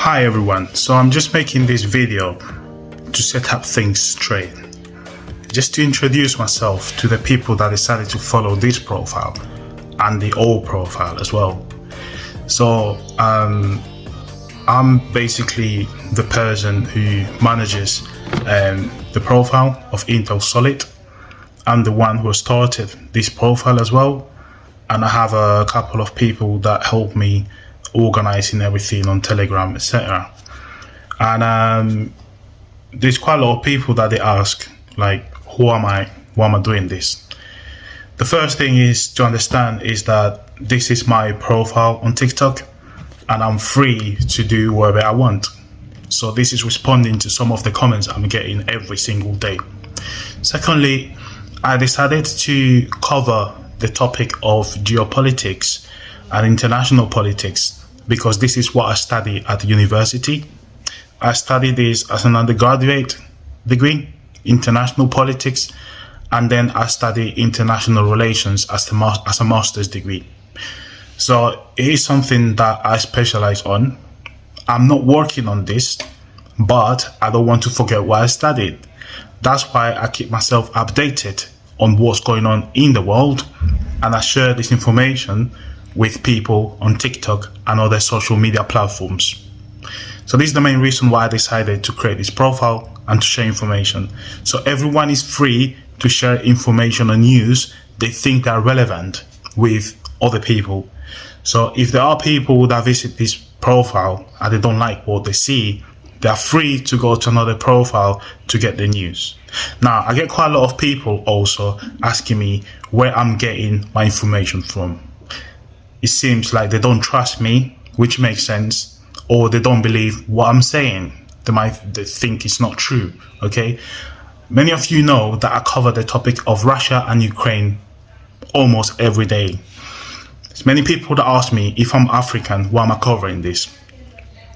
Hi everyone, so I'm just making this video to set up things straight, just to introduce myself to the people that decided to follow this profile and the old profile as well. So I'm basically the person who manages the profile of Intel Solid. I'm the one who started this profile as well, and I have a couple of people that help me organizing everything on Telegram, etc. And there's quite a lot of people that they ask, like, who am I? Why am I doing this? The first thing is to understand is that this is my profile on TikTok and I'm free to do whatever I want. So this is responding to some of the comments I'm getting every single day. Secondly, I decided to cover the topic of geopolitics and international politics because this is what I study at university. I studied this as an undergraduate degree, international politics, and then I study international relations as a master's degree. So it is something that I specialize on. I'm not working on this, but I don't want to forget what I studied. That's why I keep myself updated on what's going on in the world, and I share this information with people on TikTok and other social media platforms. So this is the main reason why I decided to create this profile and to share information. So everyone is free to share information and news they think are relevant with other people. So if there are people that visit this profile and they don't like what they see, they are free to go to another profile to get the news. Now, I get quite a lot of people also asking me where I'm getting my information from. It seems like they don't trust me, which makes sense, or they don't believe what I'm saying. They think it's not true, okay? Many of you know that I cover the topic of Russia and Ukraine almost every day. There's many people that ask me if I'm African, why am I covering this?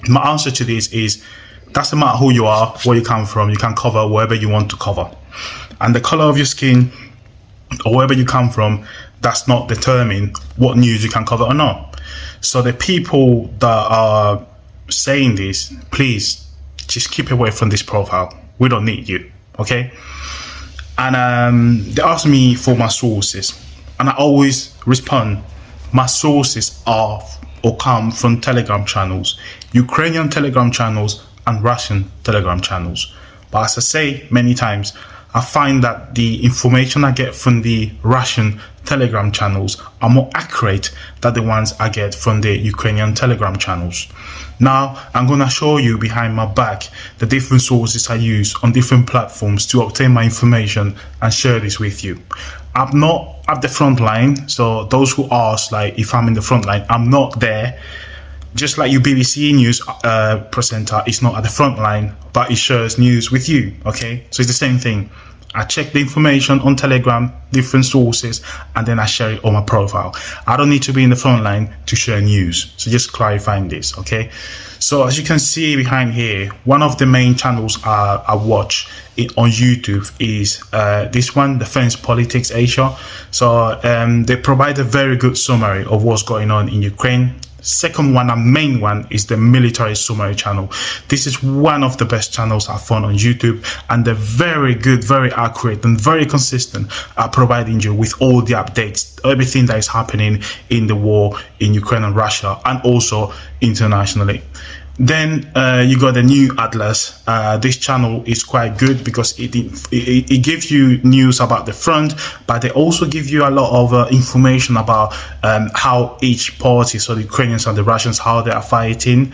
My answer to this is, doesn't matter who you are, where you come from, you can cover wherever you want to cover. And the color of your skin, or wherever you come from, does not determine what news you can cover or not. So the people that are saying this, please just keep away from this profile. We don't need you, okay? And they ask me for my sources, and I always respond. My sources are or come from Telegram channels, Ukrainian Telegram channels and Russian Telegram channels. But as I say many times, I find that the information I get from the Russian Telegram channels are more accurate than the ones I get from the Ukrainian Telegram channels. Now, I'm going to show you behind my back the different sources I use on different platforms to obtain my information and share this with you. I'm not at the front line, so those who ask, like, if I'm in the front line, I'm not there. Just like your BBC News presenter is not at the front line, but he shares news with you, okay? So it's the same thing. I check the information on Telegram, different sources, and then I share it on my profile. I don't need to be in the front line to share news. So just clarifying this, okay? So as you can see behind here, one of the main channels I watch on YouTube is this one, Defense Politics Asia. So they provide a very good summary of what's going on in Ukraine. Second one and main one is the Military Summary channel. This is one of the best channels I've found on YouTube, and they're very good, very accurate and very consistent at providing you with all the updates, everything that is happening in the war in Ukraine and Russia, and also internationally. Then you got the New Atlas. This channel is quite good because it gives you news about the front, but they also give you a lot of information about how each party, so the Ukrainians and the Russians, how they are fighting.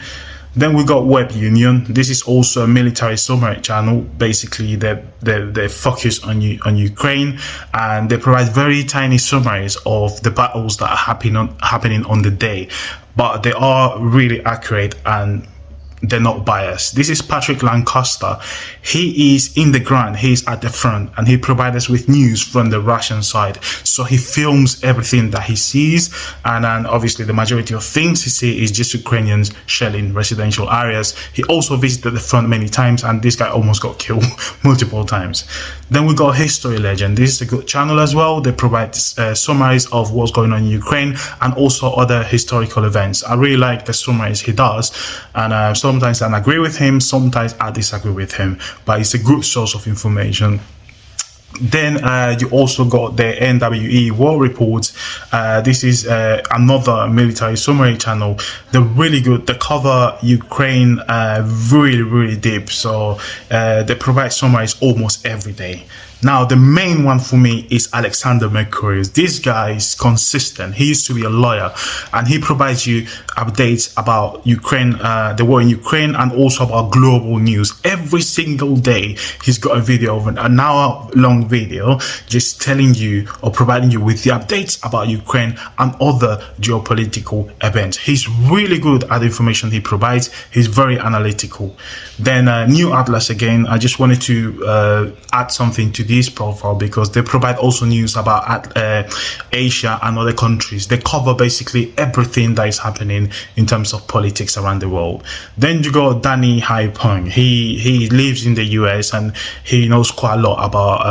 Then we got Web Union. This is also a military summary channel. Basically, they focus on Ukraine, and they provide very tiny summaries of the battles that are happening on the day. But they are really accurate and they're not biased. This is Patrick Lancaster. He is in the ground, he's at the front, and he provides us with news from the Russian side. So he films everything that he sees, and then obviously the majority of things he sees is just Ukrainians shelling residential areas. He also visited the front many times, and this guy almost got killed multiple times. Then we got History Legend. This is a good channel as well. They provide summaries of what's going on in Ukraine and also other historical events. I really like the summaries he does, and so Sometimes I agree with him, sometimes I disagree with him, but it's a good source of information. Then you also got the NWE War Reports. This is another military summary channel. They're really good. They cover Ukraine really deep. So they provide summaries almost every day. Now, the main one for me is Alexander Mercurius. This guy is consistent. He used to be a lawyer, and he provides you updates about Ukraine, the war in Ukraine, and also about global news. Every single day, he's got a video of an hour-long video just telling you or providing you with the updates about Ukraine and other geopolitical events. He's really good at the information he provides. He's very analytical. Then New Atlas again, I just wanted to add something to this profile because they provide also news about Asia and other countries. They cover basically everything that is happening in terms of politics around the world. Then you got Danny Haipong. He lives in the US and he knows quite a lot about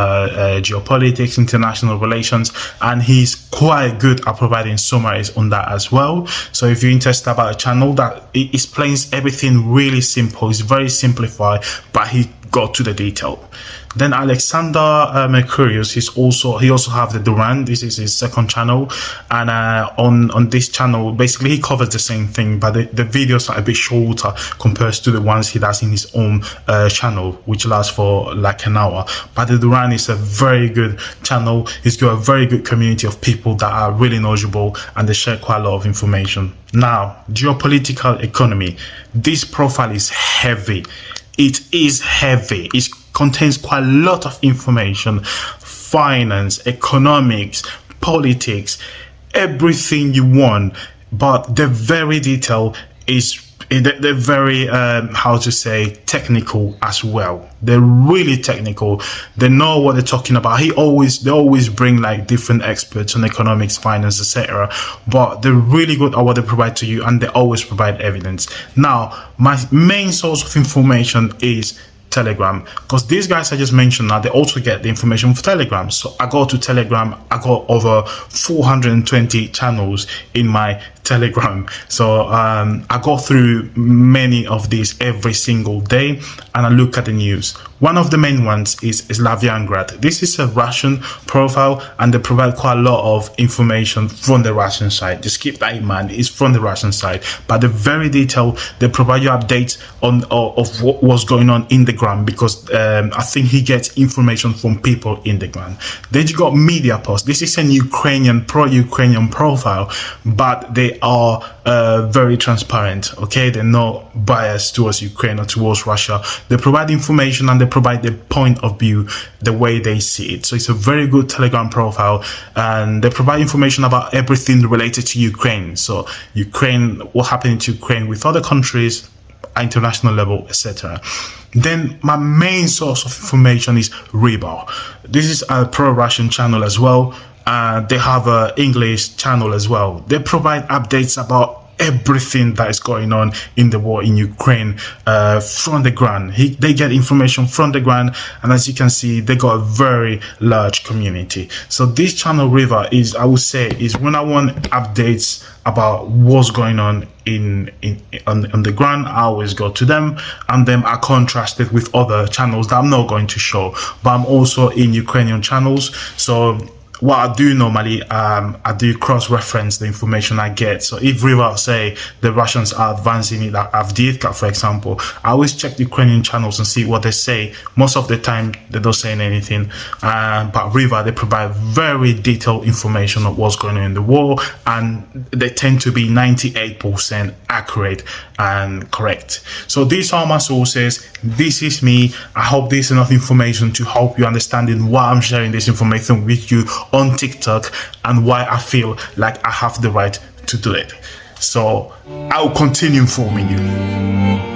geopolitics, international relations, and he's quite good at providing summaries on that as well. So if you're interested about a channel that it explains everything really simple, it's very simplified, but he got to the detail. Then Alexander Mercurius, he also have the Duran. This is his second channel, and on this channel basically he covers the same thing, but the videos are a bit shorter compared to the ones he does in his own channel, which lasts for like an hour. But the Duran is a very good channel. He's got a very good community of people that are really knowledgeable, and they share quite a lot of information. Now, geopolitical economy. This profile is heavy. It is heavy. It contains quite a lot of information, finance, economics, politics, everything you want. But the very detail is they're very how to say, technical as well. They're really technical. They know what they're talking about. They always bring like different experts on economics, finance, etc. But they're really good at what they provide to you, and they always provide evidence. Now, my main source of information is Telegram, because these guys I just mentioned now, they also get the information from Telegram. So I go to Telegram, I got over 420 channels in my Telegram. So I go through many of these every single day, and I look at the news. One of the main ones is Slaviangrad. This is a Russian profile, and they provide quite a lot of information from the Russian side. Just keep that in mind, it's from the Russian side, but they're very detailed. They provide you updates on of what was going on in the ground, because I think he gets information from people in the ground. Then you got Media Post. This is an Ukrainian, pro-Ukrainian profile, but they are very transparent. Okay, they're not biased towards Ukraine or towards Russia. They provide information, and they provide the point of view the way they see it. So it's a very good Telegram profile, and they provide information about everything related to Ukraine. So Ukraine, what happened to Ukraine with other countries, international level, etc. Then my main source of information is Rybar. This is a pro-Russian channel as well. They have an English channel as well. They provide updates about everything that is going on in the war in Ukraine from the ground. They get information from the ground, and as you can see, they got a very large community. So this channel River is, I would say, is when I want updates about what's going on on the ground, I always go to them, and then I contrast it with other channels that I'm not going to show, but I'm also in Ukrainian channels. So what I do normally, I do cross-reference the information I get. So if River say the Russians are advancing in Avdiivka, for example, I always check the Ukrainian channels and see what they say. Most of the time, they don't say anything. But River, they provide very detailed information of what's going on in the war, and they tend to be 98% accurate and correct. So these are my sources. This is me. I hope this is enough information to help you understanding why I'm sharing this information with you on TikTok, and why I feel like I have the right to do it. So I'll continue informing you.